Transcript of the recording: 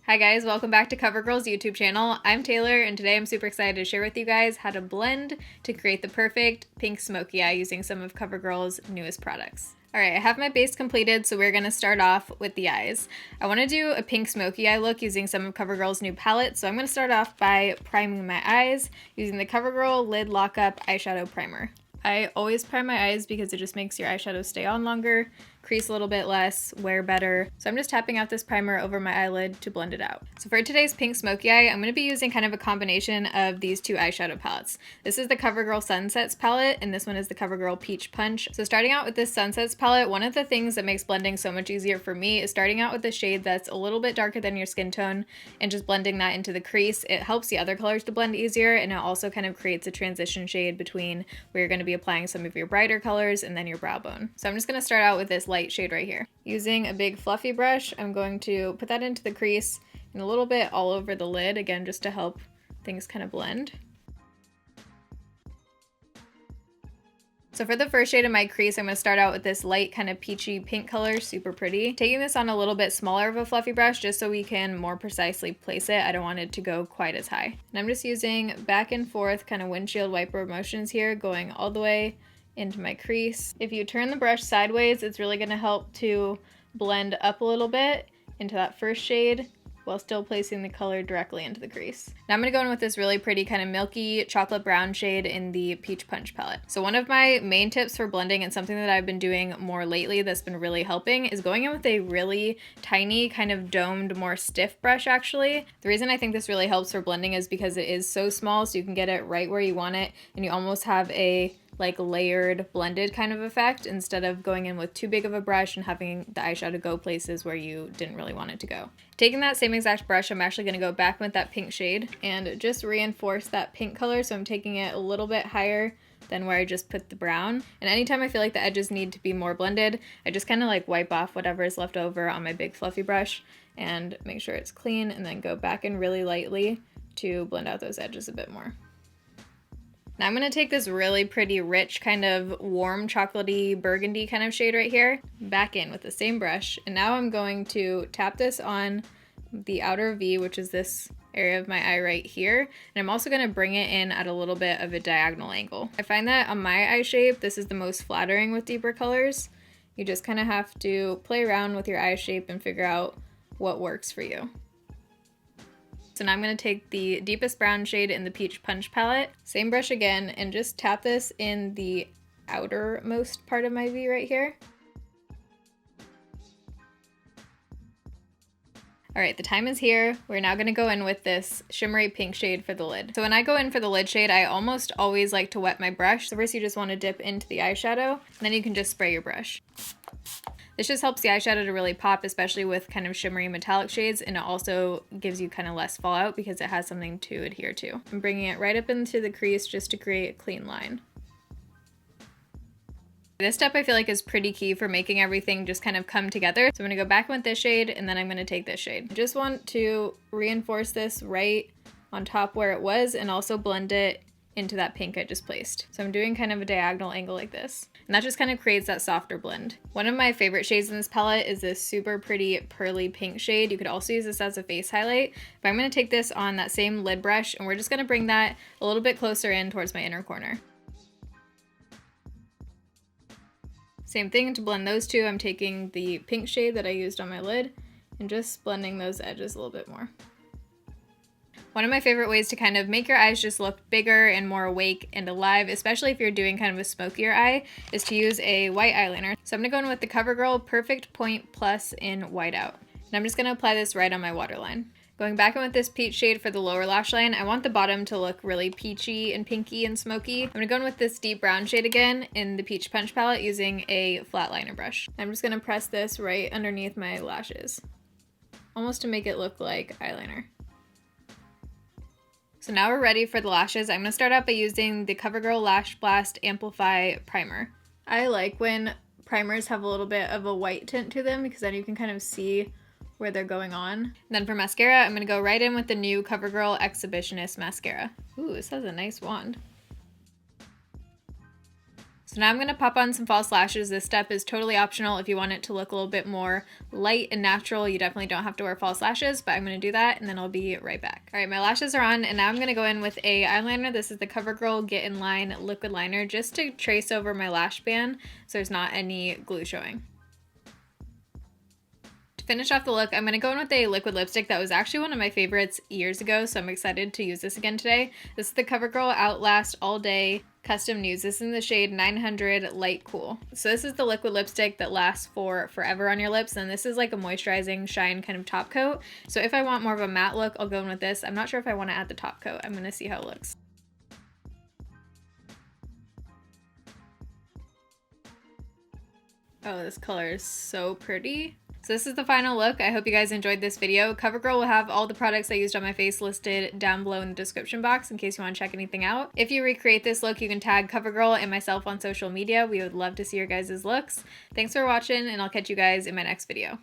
Hi guys, welcome back to CoverGirl's YouTube channel. I'm Taylor and today I'm super excited to share with you guys how to blend to create the perfect pink smoky eye using some of CoverGirl's newest products. Alright, I have my base completed, so we're going to start off with the eyes. I want to do a pink smoky eye look using some of CoverGirl's new palette, so I'm going to start off by priming my eyes using the CoverGirl Lid Lockup Eyeshadow Primer. I always prime my eyes because it just makes your eyeshadow stay on longer, crease a little bit less, wear better. So I'm just tapping out this primer over my eyelid to blend it out. So for today's pink smoky eye, I'm going to be using kind of a combination of these two eyeshadow palettes. This is the CoverGirl Sunsets palette, and this one is the CoverGirl Peach Punch. So starting out with this Sunsets palette, one of the things that makes blending so much easier for me is starting out with a shade that's a little bit darker than your skin tone and just blending that into the crease. It helps the other colors to blend easier, and it also kind of creates a transition shade between where you're going to be applying some of your brighter colors and then your brow bone. So I'm just going to start out with this light shade right here. Using a big fluffy brush, I'm going to put that into the crease and a little bit all over the lid, again just to help things kind of blend. So for the first shade of my crease, I'm going to start out with this light kind of peachy pink color, super pretty. Taking this on a little bit smaller of a fluffy brush just so we can more precisely place it. I don't want it to go quite as high. And I'm just using back and forth kind of windshield wiper motions here, going all the way into my crease. If you turn the brush sideways, it's really going to help to blend up a little bit into that first shade while still placing the color directly into the crease. Now I'm going to go in with this really pretty kind of milky chocolate brown shade in the Peach Punch palette. So one of my main tips for blending, and something that I've been doing more lately that's been really helping, is going in with a really tiny kind of domed, more stiff brush actually. The reason I think this really helps for blending is because it is so small, so you can get it right where you want it, and you almost have a like layered blended kind of effect instead of going in with too big of a brush and having the eyeshadow go places where you didn't really want it to go. Taking that same exact brush, I'm actually going to go back with that pink shade and just reinforce that pink color, so I'm taking it a little bit higher than where I just put the brown. And anytime I feel like the edges need to be more blended, I just kind of like wipe off whatever is left over on my big fluffy brush and make sure it's clean, and then go back in really lightly to blend out those edges a bit more. Now I'm going to take this really pretty rich kind of warm chocolatey burgundy kind of shade right here, back in with the same brush, and now I'm going to tap this on the outer V, which is this area of my eye right here, and I'm also going to bring it in at a little bit of a diagonal angle. I find that on my eye shape, this is the most flattering with deeper colors. You just kind of have to play around with your eye shape and figure out what works for you. So now I'm going to take the deepest brown shade in the Peach Punch palette, same brush again, and just tap this in the outermost part of my V right here. Alright, the time is here. We're now going to go in with this shimmery pink shade for the lid. So when I go in for the lid shade, I almost always like to wet my brush. So first you just want to dip into the eyeshadow, and then you can just spray your brush. This just helps the eyeshadow to really pop, especially with kind of shimmery metallic shades, and it also gives you kind of less fallout because it has something to adhere to. I'm bringing it right up into the crease just to create a clean line. This step I feel like is pretty key for making everything just kind of come together. So I'm going to go back with this shade, and then I'm going to take this shade. I just want to reinforce this right on top where it was and also blend it into that pink I just placed. So I'm doing kind of a diagonal angle like this. And that just kind of creates that softer blend. One of my favorite shades in this palette is this super pretty pearly pink shade. You could also use this as a face highlight, but I'm going to take this on that same lid brush, and we're just going to bring that a little bit closer in towards my inner corner. Same thing to blend those two. I'm taking the pink shade that I used on my lid and just blending those edges a little bit more. One of my favorite ways to kind of make your eyes just look bigger and more awake and alive, especially if you're doing kind of a smokier eye, is to use a white eyeliner. So I'm going to go in with the CoverGirl Perfect Point Plus in Whiteout. And I'm just going to apply this right on my waterline. Going back in with this peach shade for the lower lash line, I want the bottom to look really peachy and pinky and smoky. I'm going to go in with this deep brown shade again in the Peach Punch palette using a flat liner brush. I'm just going to press this right underneath my lashes, almost to make it look like eyeliner. So now we're ready for the lashes. I'm going to start out by using the CoverGirl Lash Blast Amplify Primer. I like when primers have a little bit of a white tint to them because then you can kind of see where they're going on. And then for mascara, I'm going to go right in with the new CoverGirl Exhibitionist Mascara. Ooh, this has a nice wand. So now I'm going to pop on some false lashes. This step is totally optional. If you want it to look a little bit more light and natural, you definitely don't have to wear false lashes, but I'm going to do that and then I'll be right back. All right, my lashes are on and now I'm going to go in with a eyeliner. This is the CoverGirl Get In Line liquid liner just to trace over my lash band so there's not any glue showing. To finish off the look, I'm going to go in with a liquid lipstick that was actually one of my favorites years ago, so I'm excited to use this again today. This is the CoverGirl Outlast All Day Custom Nudes. This is in the shade 900 Light Cool. So this is the liquid lipstick that lasts for forever on your lips, and this is like a moisturizing shine kind of top coat. So if I want more of a matte look, I'll go in with this. I'm not sure if I want to add the top coat. I'm going to see how it looks. Oh, this color is so pretty. So this is the final look. I hope you guys enjoyed this video. CoverGirl will have all the products I used on my face listed down below in the description box in case you want to check anything out. If you recreate this look, you can tag CoverGirl and myself on social media. We would love to see your guys' looks. Thanks for watching, and I'll catch you guys in my next video.